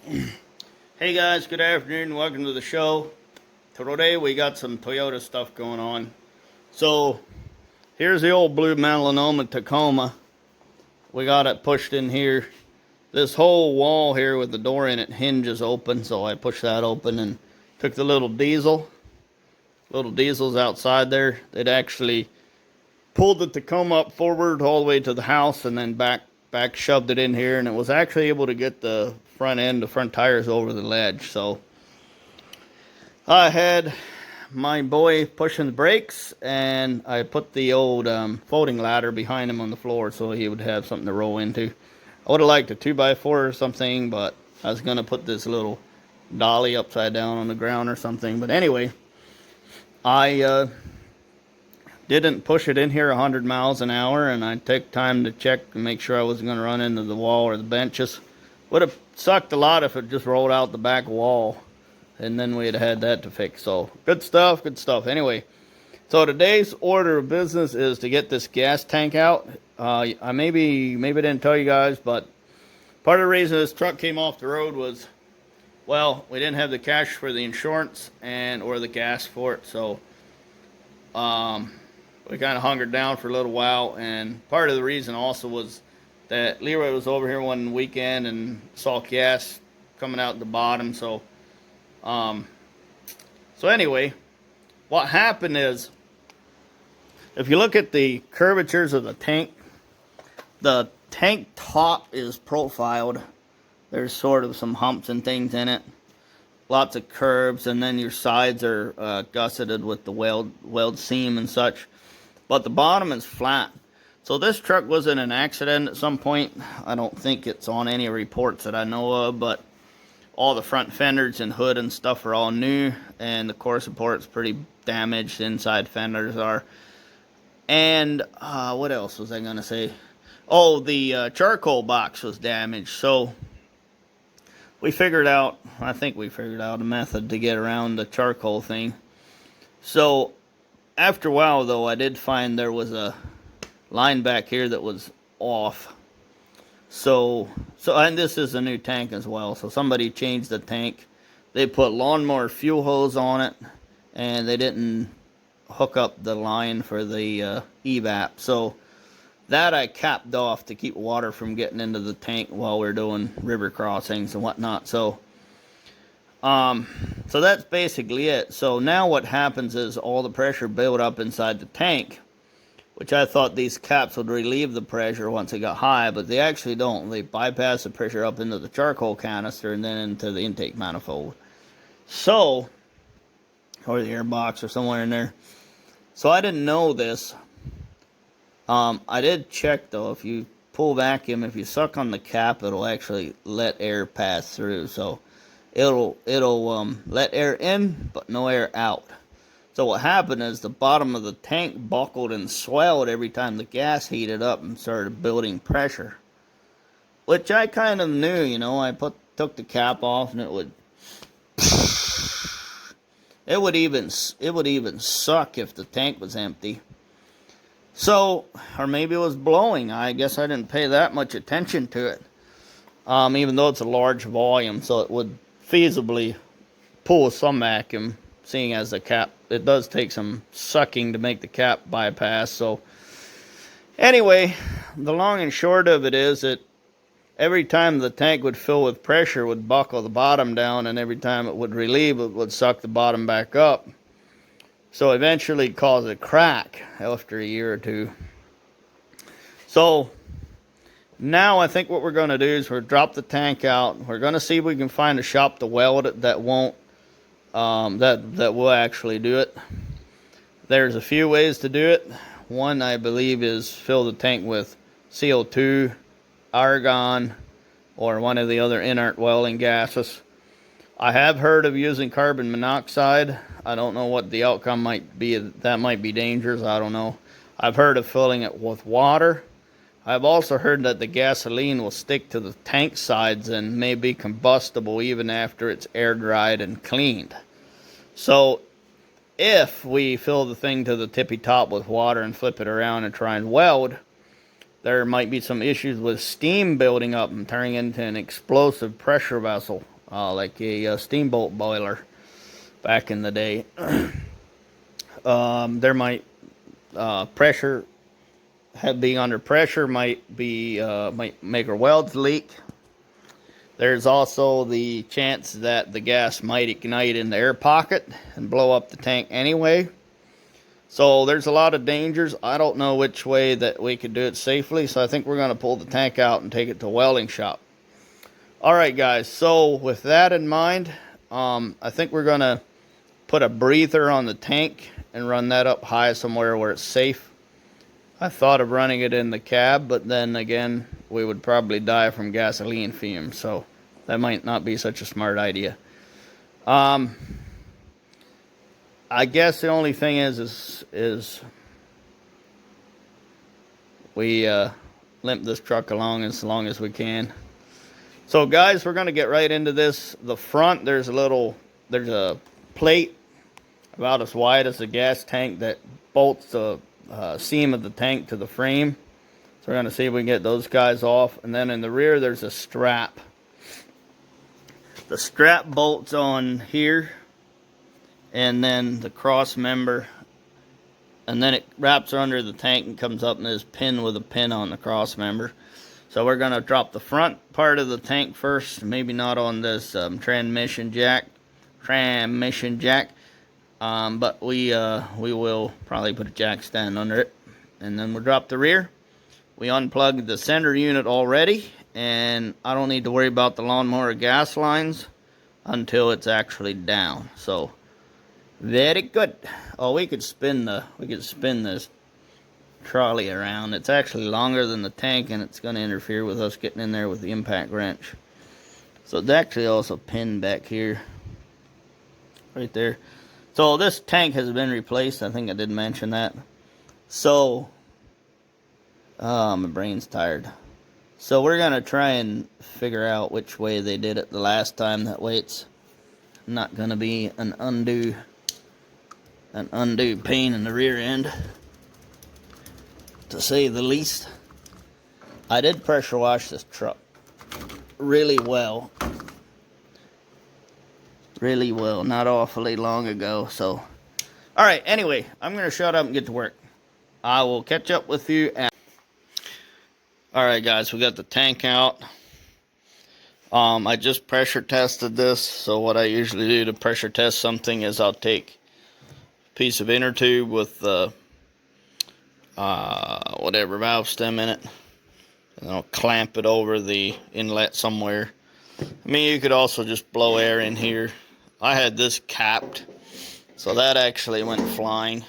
Hey guys, good afternoon. Welcome to the show. Today we got some Toyota stuff going on. So here's the old blue melanoma Tacoma. We got it pushed in here. This whole wall here with the door in it hinges open, so I pushed that open and took the little diesel. Little diesels outside there. They'd actually pulled the Tacoma up forward all the way to the house and then back shoved it in here, and it was actually able to get the front tires over the ledge. So I had my boy pushing the brakes, and I put the old folding ladder behind him on the floor so he would have something to roll into. I would have liked a 2x4 or something, but I was going to put this little dolly upside down on the ground or something. But anyway, I didn't push it in here 100 miles an hour, and I took time to check and make sure I wasn't going to run into the wall or the benches. Would have sucked a lot if it just rolled out the back wall, and then we'd have had that to fix. So good stuff, good stuff. Anyway, so today's order of business is to get this gas tank out. I maybe didn't tell you guys, but part of the reason this truck came off the road was, well, we didn't have the cash for the insurance or the gas for it. So we kind of hungered down for a little while, and part of the reason also was that Leroy was over here one weekend and saw gas coming out the bottom. So anyway, what happened is, if you look at the curvatures of the tank top is profiled. There's sort of some humps and things in it, lots of curves, and then your sides are gusseted with the weld seam and such. But the bottom is flat. So this truck was in an accident at some point. I don't think it's on any reports that I know of, but all the front fenders and hood and stuff are all new, and the core support's pretty damaged. Inside fenders are. And what else was I going to say? Oh, the charcoal box was damaged. So I think we figured out a method to get around the charcoal thing. So after a while, though, I did find there was a line back here that was off. So and this is a new tank as well. So somebody changed the tank. They put lawnmower fuel hose on it, and they didn't hook up the line for the evap. So that I capped off to keep water from getting into the tank while we're doing river crossings and whatnot. So that's basically it. So now what happens is all the pressure built up inside the tank, which I thought these caps would relieve the pressure once it got high, but they actually don't. They bypass the pressure up into the charcoal canister and then into the intake manifold. So, or the air box or somewhere in there. So I didn't know this. I did check though. If you pull vacuum, if you suck on the cap, it'll actually let air pass through. So it'll let air in, but no air out. So what happened is the bottom of the tank buckled and swelled every time the gas heated up and started building pressure, which I kind of knew. I took the cap off, and it would even suck if the tank was empty. So, or maybe it was blowing. I guess I didn't pay that much attention to it. Even though it's a large volume, so it would feasibly pull some vacuum, seeing as the cap, it does take some sucking to make the cap bypass. So anyway, the long and short of it is that every time the tank would fill with pressure, it would buckle the bottom down, and every time it would relieve, it would suck the bottom back up. So eventually cause a crack after a year or two. So now I think what we're going to do is we'll drop the tank out. We're going to see if we can find a shop to weld it that won't, that will actually do it. There's a few ways to do it. One, I believe, is fill the tank with CO2, argon, or one of the other inert welding gases. I have heard of using carbon monoxide. I don't know what the outcome might be. That might be dangerous. I don't know. I've heard of filling it with water. I've also heard that the gasoline will stick to the tank sides and may be combustible even after it's air dried and cleaned. So if we fill the thing to the tippy top with water and flip it around and try and weld, there might be some issues with steam building up and turning into an explosive pressure vessel, like a steamboat boiler back in the day. There might pressure, being under pressure might make our welds leak. There's also the chance that the gas might ignite in the air pocket and blow up the tank anyway. So there's a lot of dangers. I don't know which way that we could do it safely, so I think we're going to pull the tank out and take it to a welding shop. Alright guys, so with that in mind, I think we're going to put a breather on the tank and run that up high somewhere where it's safe. I thought of running it in the cab, but then again, we would probably die from gasoline fumes, so that might not be such a smart idea. I guess the only thing is we limp this truck along as long as we can. So guys, we're gonna get right into this. The front, there's a plate about as wide as a gas tank that bolts the seam of the tank to the frame. So we're going to see if we can get those guys off. And then in the rear, there's a strap. The strap bolts on here, and then the cross member, and then it wraps under the tank and comes up in this pin with a pin on the cross member. So we're going to drop the front part of the tank first, maybe not on this transmission jack, but we will probably put a jack stand under it, and then we'll drop the rear. We unplugged the center unit already, and I don't need to worry about the lawnmower gas lines until it's actually down. So very good. Oh, we could spin this trolley around. It's actually longer than the tank, and it's going to interfere with us getting in there with the impact wrench. So it's actually also pinned back here, right there. So this tank has been replaced. I think I did mention that. So my brain's tired. So we're gonna try and figure out which way they did it the last time. That way it's not gonna be an undue pain in the rear end, to say the least. I did pressure wash this truck really well, not awfully long ago. So alright, anyway, I'm gonna shut up and get to work. I will catch up with you at... Alright guys, we got the tank out. I just pressure tested this. So what I usually do to pressure test something is I'll take a piece of inner tube with whatever valve stem in it, and I'll clamp it over the inlet somewhere. I mean, you could also just blow air in here. I had this capped, so that actually went flying.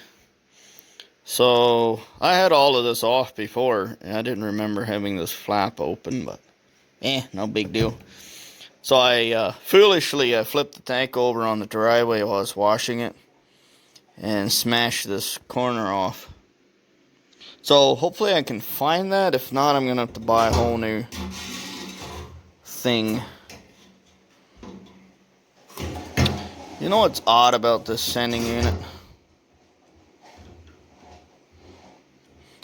So I had all of this off before, and I didn't remember having this flap open, but no big deal. So I foolishly flipped the tank over on the driveway while I was washing it and smashed this corner off. So hopefully I can find that. If not, I'm gonna have to buy a whole new thing. You know what's odd about this sending unit?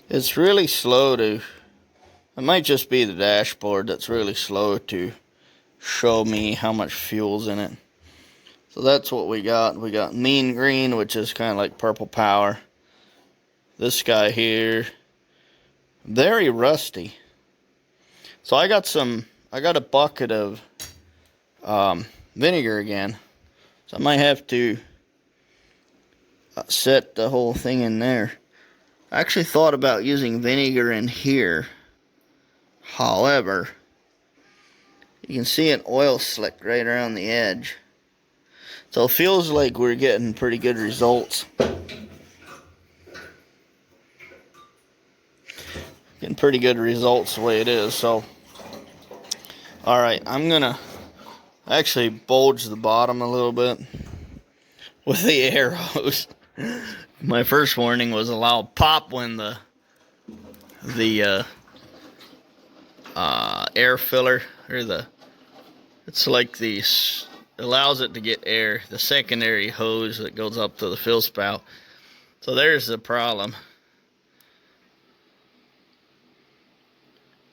It's really slow to... It might just be the dashboard that's really slow to show me how much fuel's in it. So that's what we got. We got mean green, which is kind of like purple power. This guy here, very rusty. So I got a bucket of vinegar again. So I might have to set the whole thing in there. I actually thought about using vinegar in here. However, you can see an oil slick right around the edge. So it feels like we're getting pretty good results. Getting pretty good results the way it is. So, alright, I'm gonna actually bulge the bottom a little bit with the air hose. My first warning was a loud pop when the air filler, or it's like allows it to get air, the secondary hose that goes up to the fill spout. So there's the problem.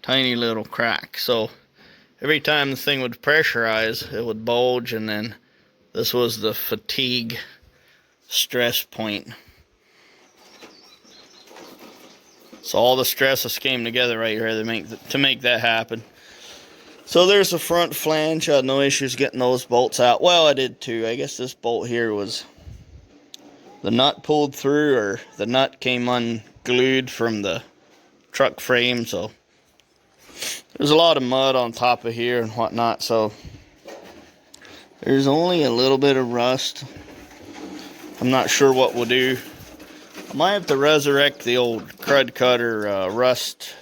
tiny little crack. So every time the thing would pressurize, it would bulge, and then this was the fatigue stress point. So all the stresses came together right here to make that happen. So there's the front flange. I had no issues getting those bolts out. Well, I did too. I guess this bolt here was the nut pulled through, or the nut came unglued from the truck frame. So there's a lot of mud on top of here and whatnot. So there's only a little bit of rust. I'm not sure what we'll do. I might have to resurrect the old crud cutter rust,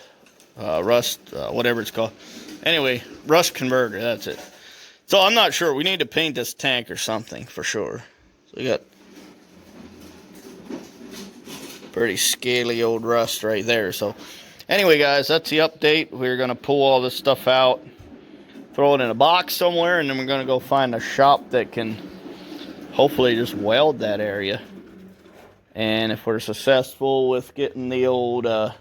whatever it's called. Anyway, rust converter, that's it. So I'm not sure. We need to paint this tank or something for sure. So we got pretty scaly old rust right there. So anyway, guys, that's the update. We're going to pull all this stuff out, throw it in a box somewhere, and then we're going to go find a shop that can hopefully just weld that area. And if we're successful with getting the old, I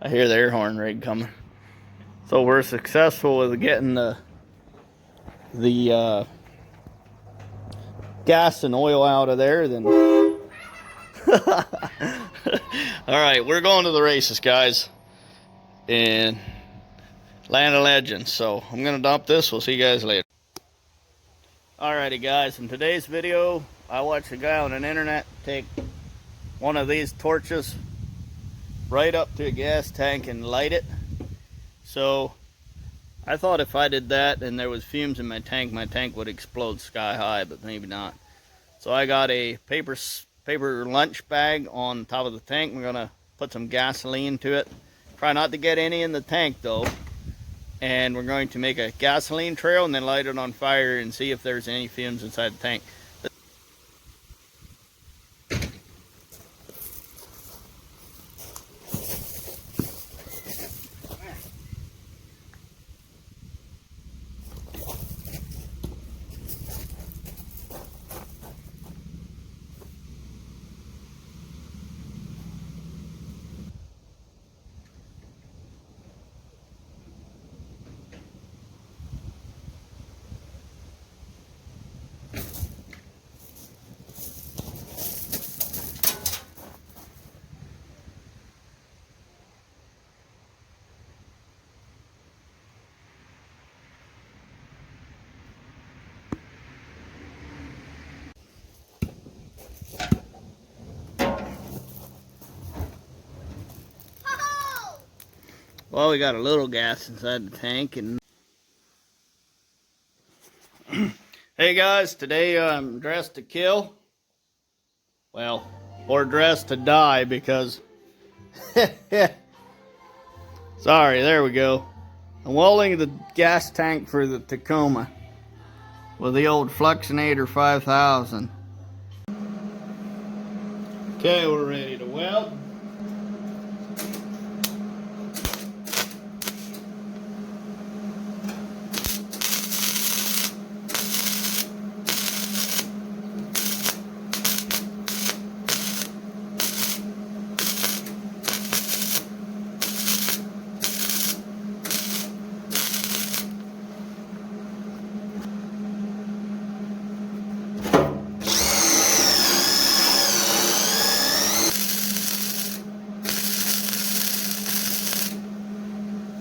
hear the air horn rig coming. So we're successful with getting the gas and oil out of there, then. Alright, we're going to the races, guys. In Land of Legends. So I'm going to dump this. We'll see you guys later. Alrighty, guys. In today's video, I watched a guy on the internet take one of these torches right up to a gas tank and light it. So I thought if I did that and there was fumes in my tank would explode sky high, but maybe not. So I got a paper lunch bag on top of the tank. We're gonna put some gasoline to it. Try not to get any in the tank though. And we're going to make a gasoline trail and then light it on fire and see if there's any fumes inside the tank. Well, we got a little gas inside the tank. And hey guys, today I'm dressed to kill. Well, or dressed to die because sorry, there we go. I'm welding the gas tank for the Tacoma with the old Fluxinator 5000. Okay, we're ready to weld.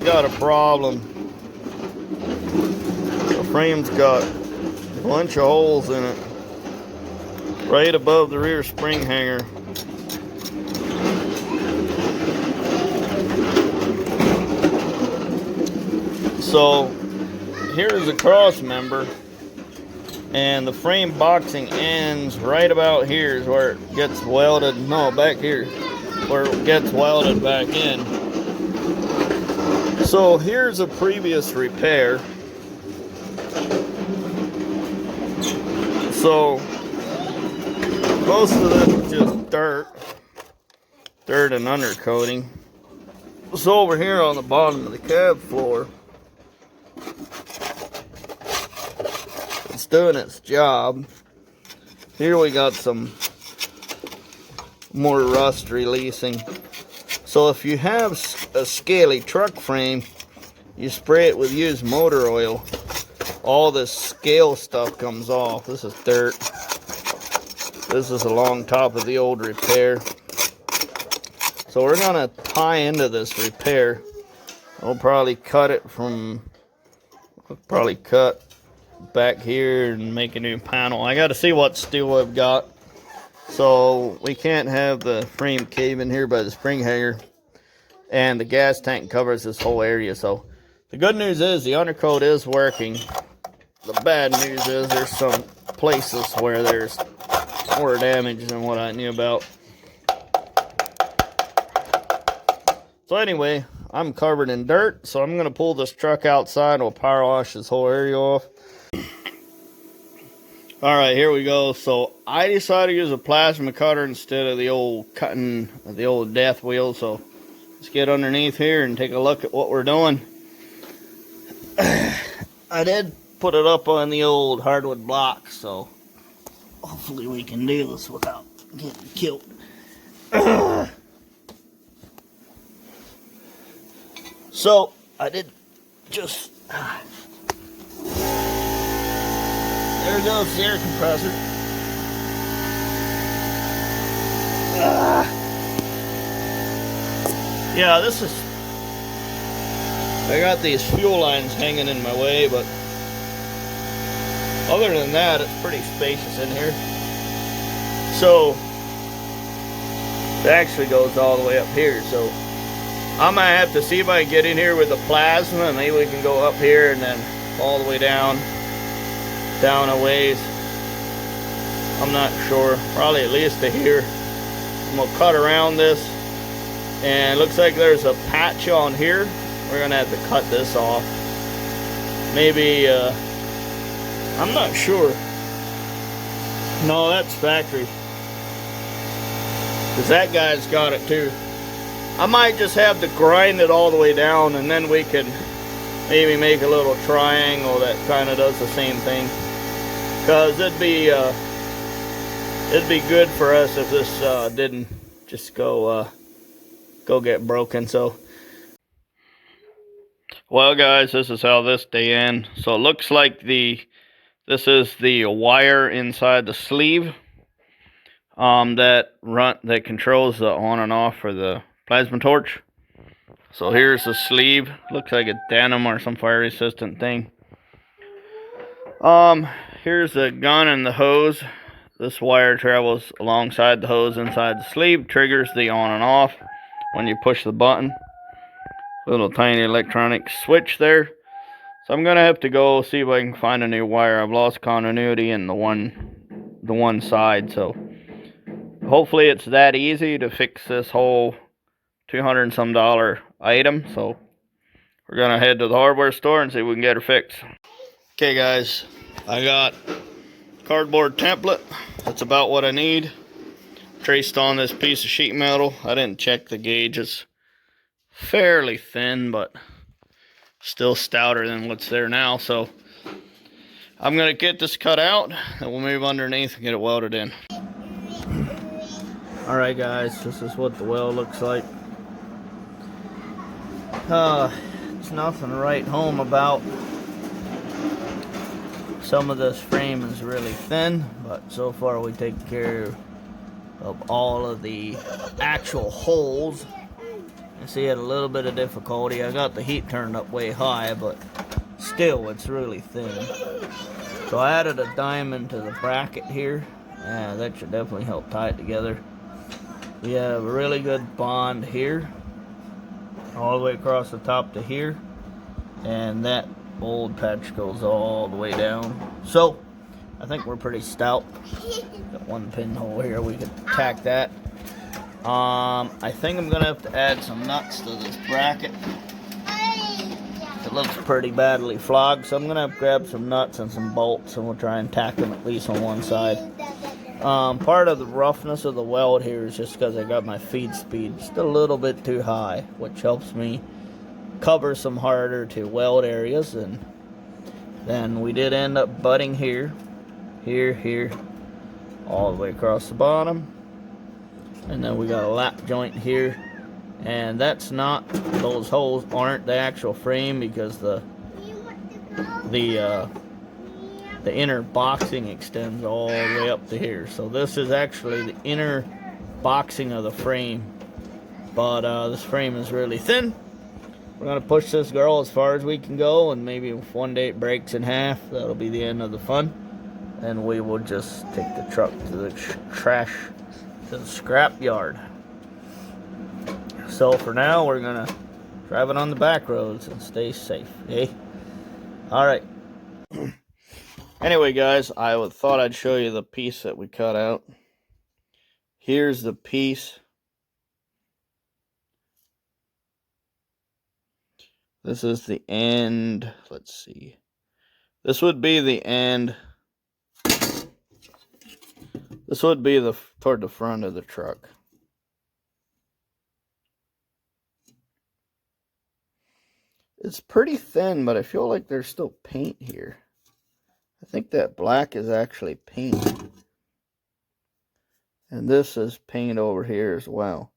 Got a problem. The frame's got a bunch of holes in it right above the rear spring hanger. So here's the cross member, and the frame boxing ends right about here is where it gets welded. No, back here where it gets welded back in. So here's a previous repair. So most of this is just dirt and undercoating. So over here on the bottom of the cab floor, it's doing its job. Here we got some more rust releasing. So if you have a scaly truck frame, you spray it with used motor oil, all this scale stuff comes off. This is dirt. This is along top of the old repair. So we're gonna tie into this repair. We'll probably cut it from, cut back here and make a new panel. I gotta see what steel I've got. So we can't have the frame cave in here by the spring hanger. And the gas tank covers this whole area. So the good news is the undercoat is working. The bad news is there's some places where there's more damage than what I knew about. So anyway, I'm covered in dirt, so I'm gonna pull this truck outside and we'll power wash this whole area off. Alright, here we go. So I decided to use a plasma cutter instead of the old death wheel. So let's get underneath here and take a look at what we're doing. I did put it up on the old hardwood block, so hopefully we can do this without getting killed. So I did just... There goes the air compressor. Yeah, this is... I got these fuel lines hanging in my way, but other than that, it's pretty spacious in here. So, it actually goes all the way up here, so I might have to see if I can get in here with the plasma, and maybe we can go up here and then all the way down a ways. I'm not sure. Probably at least to here. I'm gonna cut around this, and it looks like there's a patch on here. We're gonna have to cut this off. Maybe I'm not sure. No, that's factory, because that guy's got it too. I might just have to grind it all the way down, and then we can maybe make a little triangle that kind of does the same thing. Because it'd be good for us if this didn't just go get broken. So, well, guys, this is how this day ends. So it looks like this is the wire inside the sleeve that controls the on and off for the plasma torch. So here's the sleeve. Looks like a denim or some fire resistant thing. Here's the gun and the hose. This wire travels alongside the hose inside the sleeve, triggers the on and off when you push the button. Little tiny electronic switch there. So I'm gonna have to go see if I can find a new wire. I've lost continuity in the one side, so hopefully it's that easy to fix this whole $200 and some item. So we're gonna head to the hardware store and see if we can get her fixed. Okay, guys, I got cardboard template. That's about what I need. Traced on this piece of sheet metal. I didn't check the gauge. It's fairly thin, but still stouter than what's there now. So I'm gonna get this cut out, and we'll move underneath and get it welded in. Alright, guys, this is what the weld looks like. It's nothing to write home about. Some of this frame is really thin, but so far we take care of all of the actual holes. You see, it a little bit of difficulty. I got the heat turned up way high, but still it's really thin. So I added a diamond to the bracket here. Yeah, that should definitely help tie it together. We have a really good bond here, all the way across the top to here, and that old patch goes all the way down. So I think we're pretty stout. Got one pinhole here, we could tack that. I think I'm gonna have to add some nuts to this bracket. It looks pretty badly flogged, so I'm gonna have to grab some nuts and some bolts, and we'll try and tack them at least on one side. Part of the roughness of the weld here is just because I got my feed speed just a little bit too high, which helps me cover some harder to weld areas. And then we did end up butting here, all the way across the bottom. And then we got a lap joint here, And that's not, those holes aren't the actual frame, because the inner boxing extends all the way up to here. So this is actually the inner boxing of the frame. But this frame is really thin. We're gonna push this girl as far as we can go, and maybe if one day it breaks in half, that'll be the end of the fun. And we will just take the truck to the trash, to the scrap yard. So for now, we're gonna drive it on the back roads and stay safe, eh? All right. Anyway, guys, I thought I'd show you the piece that we cut out. Here's the piece. This is the end. Let's see. This would be the end. This would be toward the front of the truck. It's pretty thin, but I feel like there's still paint here. I think that black is actually paint. And this is paint over here as well.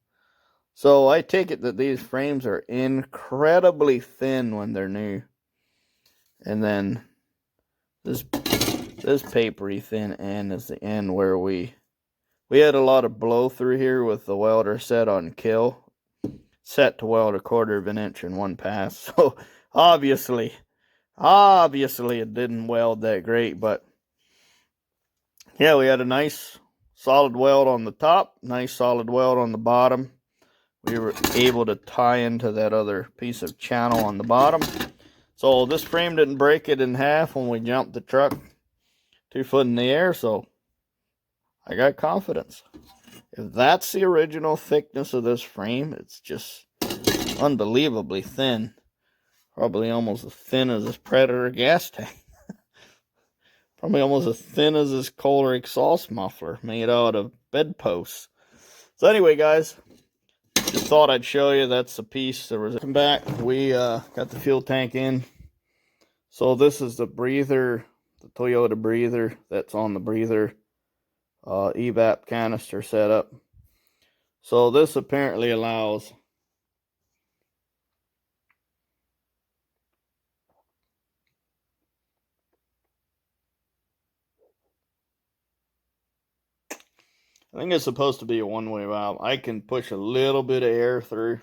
So I take it that these frames are incredibly thin when they're new. And then this papery thin end is the end where we had a lot of blow through here with the welder set on kill. Set to weld 1/4 of an inch in one pass. So obviously it didn't weld that great, but yeah, we had a nice solid weld on the top, nice solid weld on the bottom. We were able to tie into that other piece of channel on the bottom. So this frame didn't break it in half when we jumped the truck 2 foot in the air, so I got confidence. If that's the original thickness of this frame, it's just unbelievably thin. Probably almost as thin as this Predator gas tank. Probably almost as thin as this Kohler exhaust muffler made out of bedposts. So anyway, guys, just thought I'd show you that's the piece. Come back. We got the fuel tank in. So this is the breather, the Toyota breather that's on the breather evap canister setup. So this apparently allows I think it's supposed to be a one-way valve. I can push a little bit of air through.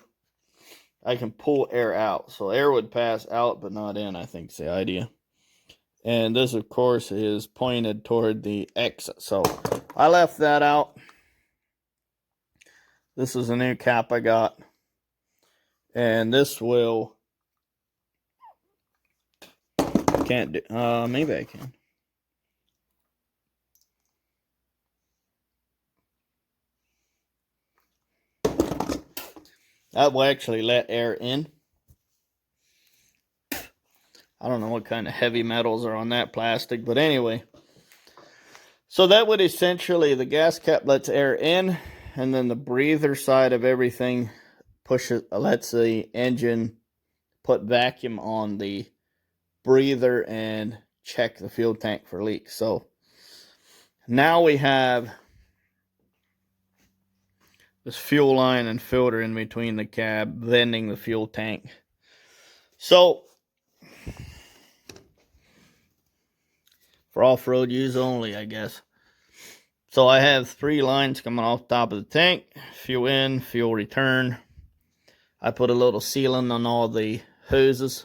I can pull air out. So air would pass out but not in, I think is the idea. And this, of course, is pointed toward the exit. So I left that out. This is a new cap I got. And this will... Can't do... maybe I can. That will actually let air in. I don't know what kind of heavy metals are on that plastic, but anyway. So that would essentially, the gas cap lets air in, and then the breather side of everything lets the engine put vacuum on the breather and check the fuel tank for leaks. So now we have this fuel line and filter in between the cab, vending the fuel tank. So, for off-road use only, I guess. So I have 3 lines coming off the top of the tank. Fuel in, fuel return. I put a little sealant on all the hoses.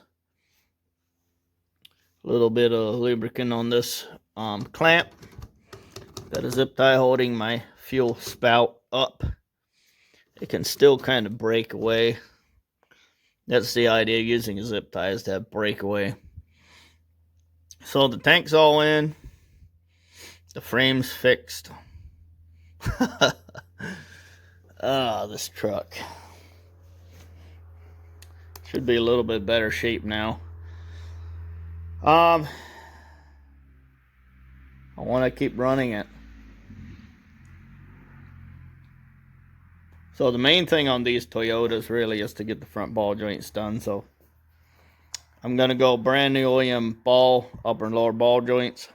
A little bit of lubricant on this clamp. Got a zip tie holding my fuel spout up. It can still kind of break away. That's the idea of using a zip tie, is to have breakaway. So the tank's all in. The frame's fixed. This truck should be a little bit better shape now. I want to keep running it. So the main thing on these Toyotas really is to get the front ball joints done. So I'm going to go brand new OEM ball, upper and lower ball joints.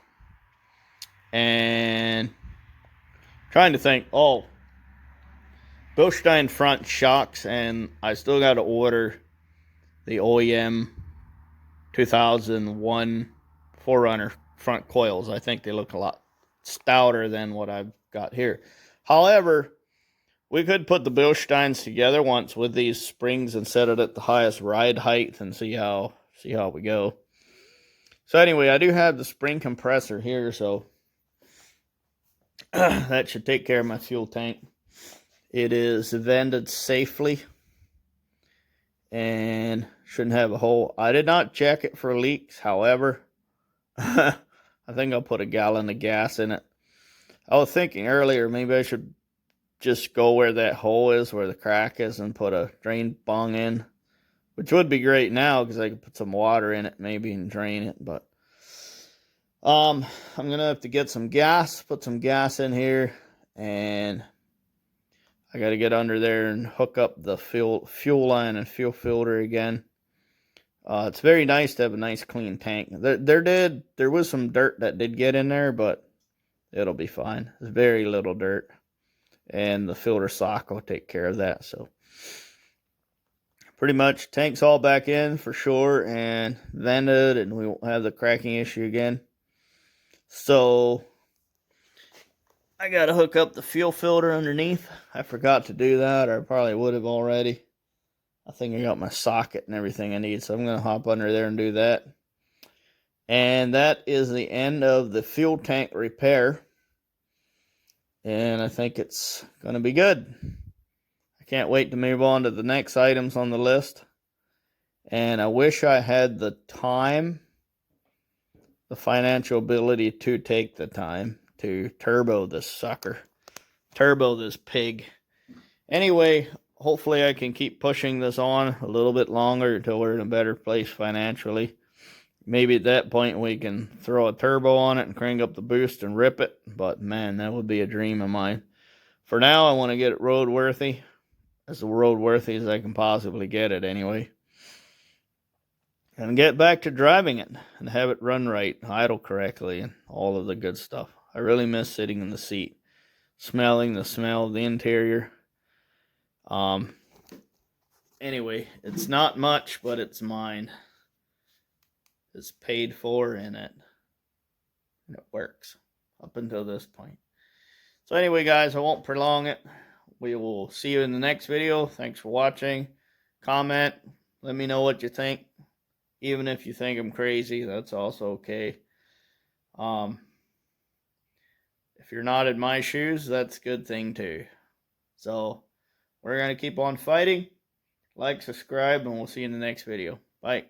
And trying to think, Bilstein front shocks, and I still got to order the OEM 2001 4Runner front coils. I think they look a lot stouter than what I've got here. However, we could put the Bilsteins together once with these springs and set it at the highest ride height and see how we go. So anyway, I do have the spring compressor here, so that should take care of my fuel tank. It is vented safely and shouldn't have a hole. I did not check it for leaks, however, I think I'll put a gallon of gas in it. I was thinking earlier maybe I should just go where that hole is, where the crack is, and put a drain bung in, which would be great now because I could put some water in it maybe and drain it. But I'm gonna have to get some gas, put some gas in here, and I got to get under there and hook up the fuel line and fuel filter again. It's very nice to have a nice clean tank. There was some dirt that did get in there, but it'll be fine. There's very little dirt, and the filter sock will take care of that. So pretty much tank's all back in for sure and vented, and we won't have the cracking issue again. So I got to hook up the fuel filter underneath. I forgot to do that, or I probably would have already. I think I got my socket and everything I need, so I'm going to hop under there and do that. And that is the end of the fuel tank repair. And I think it's going to be good. I can't wait to move on to the next items on the list. And I wish I had the time, the financial ability to take the time to turbo this sucker. Turbo this pig. Anyway, hopefully I can keep pushing this on a little bit longer until we're in a better place financially. Maybe at that point we can throw a turbo on it and crank up the boost and rip it. But man, that would be a dream of mine. For now, I want to get it roadworthy. As roadworthy as I can possibly get it anyway. And get back to driving it and have it run right, idle correctly, and all of the good stuff. I really miss sitting in the seat, smelling the smell of the interior. Anyway, it's not much, but it's mine. It's paid for in it. And it works up until this point. So anyway, guys, I won't prolong it. We will see you in the next video. Thanks for watching. Comment. Let me know what you think. Even if you think I'm crazy, that's also okay. If you're not in my shoes, that's a good thing too. So we're going to keep on fighting. Like, subscribe, and we'll see you in the next video. Bye.